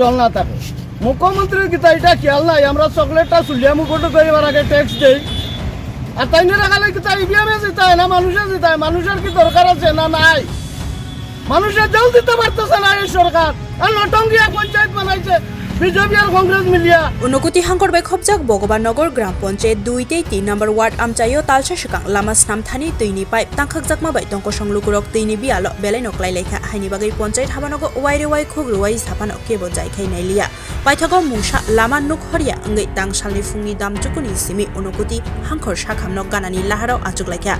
জল না থাকে মুখ্যমন্ত্রীর কিতা এটা খেয়াল নাই আমরা চকলেটটা চুলিয়া মুখটো করিবার আগে ট্যাক্স দেই আর তাই না রাখালে কিতা ইভিএমে জিতায় না মানুষে জিতায় মানুষের কি দরকার আছে না নাই মানুষের জল দিতে পারতেছে না এই সরকার আর নটঙ্গিয়া পঞ্চায়েত বানাইছে বিজেপি আর কংগ্রেস মিলিয়া Unakoti hangkor bai khopjak Bogobanagar Gram Panchayat 2 tei 3 number ward Amchaio talsa shikang lama snam thani tuini pipe tangkhak jakma bai tongkosong Lukurok tuini bialo belai noklai lekha haini bagai panchayat habanogo wairewai Kwrwi sapano kebo jai khai nailia paithago mungsa lama nuk horia ngai tangsalni fungni dam chukuni simi Unakoti hangkor shakhamno ganani laharao achuklaikha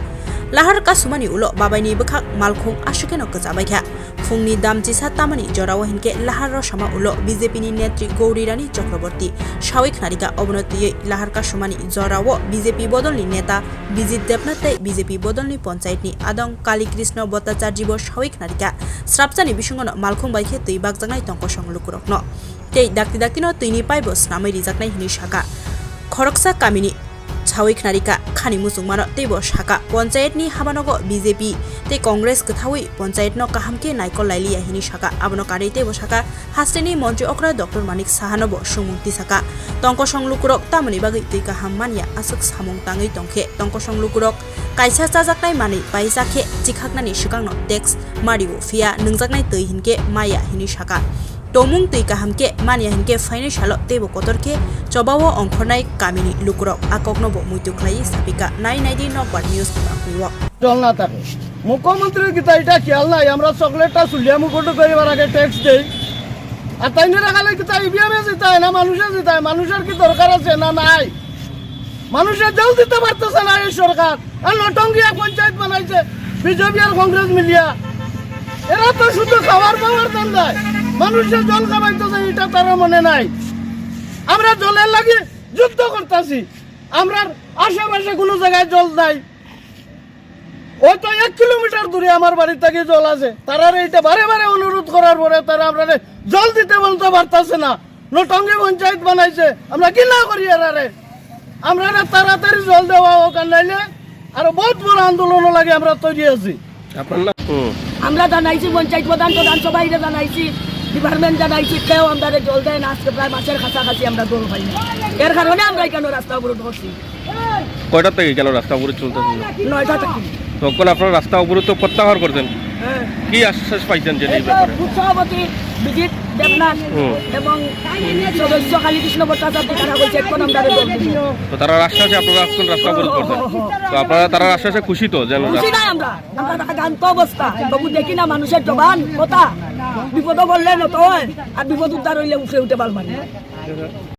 lahar kasumani ulo babaini bekhak malkhung ashukeno kajabaikha fungni dam jisa tamani jorawo hinke lahar sama ulo BJP ni netri Kwrwi Rani Chakraborty Shawik Narika Obnoti Lahar Kasumani Jorawo BJP Bodolni Neta Bijit Debnatai BJP Bodolni Panchayat ni Adong Kali Krishna Bhattacharjibo Shawik Narika Srapchani Bisungono Malkhung Baikhe tui bakjangai tongkosong Lukurok no tei dakti no tuini paibo snamai rijaknai hini shaka khoroksa kamini Shawik Narika khani musungmano teibo shaka panchayat ni habanogo BJP tei Congress kothawi panchayat no kahamke naikol lailia hini shaka abono kari teibo shaka hasteni mantri okra Dr. Manik Sahanobo sumungti saka tongkosong Lukurok tamani bagai tui kaham mania asuk samung tangai tongkhe tongkosong Lukurok kaisa chajaknai mani paisakhe chikhaknani shikangno tax mariwo fia nungjaknai tui hinke maya hini shaka Tomung tui kahamke mania hinke financial teibo kotorke chobawo ongkhornai kamini Lukurok akoknobo muituklai sapika 990 Nokbar News Kwrwi জল না থাকে মুখ্যমন্ত্রীর কিতা এটা খেয়াল নাই আমরা চকলেটটা চুলিয়া মুখটো করিবার আগে ট্যাক্স দেই আর তাই না রাখালে কিতা ইভিএমে জিতায় না মানুষে জিতায় মানুষের কি দরকার আছে না নাই মানুষের জল দিতে পারতেছে না এই সরকার আর নটঙ্গিয়া পঞ্চায়েত বানাইছে বিজেপি আর কংগ্রেস মিলিয়া এরা তো শুধু খাবার পাওয়ার দাম দেয় মানুষের জল খাবাইতেছে এটা তার মনে নাই আমরা জলের লাগি যুদ্ধ করতেছি আমরা আশেপাশে কোনো জায়গায় জল নাই ওই তো 1 কিলোমিটার দূরে আমার বাড়ি থেকে জল আছে তারা এইটা বারে বারে অনুরোধ করার পরে তারা আমরা জল দিতে বলতে পারতেছে না নটঙ্গি পঞ্চায়েত বানাইছে আমরা কি না করি এরারে আমরা তাড়াতাড়ি জল দেওয়া হোক আর নাইলে আরো বহুত বড় আন্দোলন লাগে আমরা তৈরি আছি আমরা জানাইছি পঞ্চায়েত প্রধান সবাইরে জানাইছি ডিপার্টমেন্ট জানাইছি কেউ আমাদের জল দেয় না আজকে প্রায় মাসের কাছাকাছি আমরা জল পাই না এর কারণে আমরা কেন রাস্তা অবরোধ করছি কয়টা থেকে কেন রাস্তা অবরোধ চলতেছে 9টা থেকে তখন আপনারা রাস্তা অবরোধ তো প্রত্যাহার করতেন কি আশ্বাস পাইছেন যে এই ব্যাপারে সভাপতি বিজিত দেবনাথ এবং সদস্য কালী কৃষ্ণ ভট্টাচার্য তারা বলছে এখন আমরা জল দিব তো তারা আশ্বাসে আপনারা এখন রাস্তা অবরোধ করতেন তো আপনারা তারা আশ্বাসে খুশি তো যেন খুশি নাই আমরা গান্ত অবস্থা তবু দেখি না মানুষের জবান কথা বিপদ বললে নত হয় আর বিপদ উদ্ধার হইলে উঠে পারবেন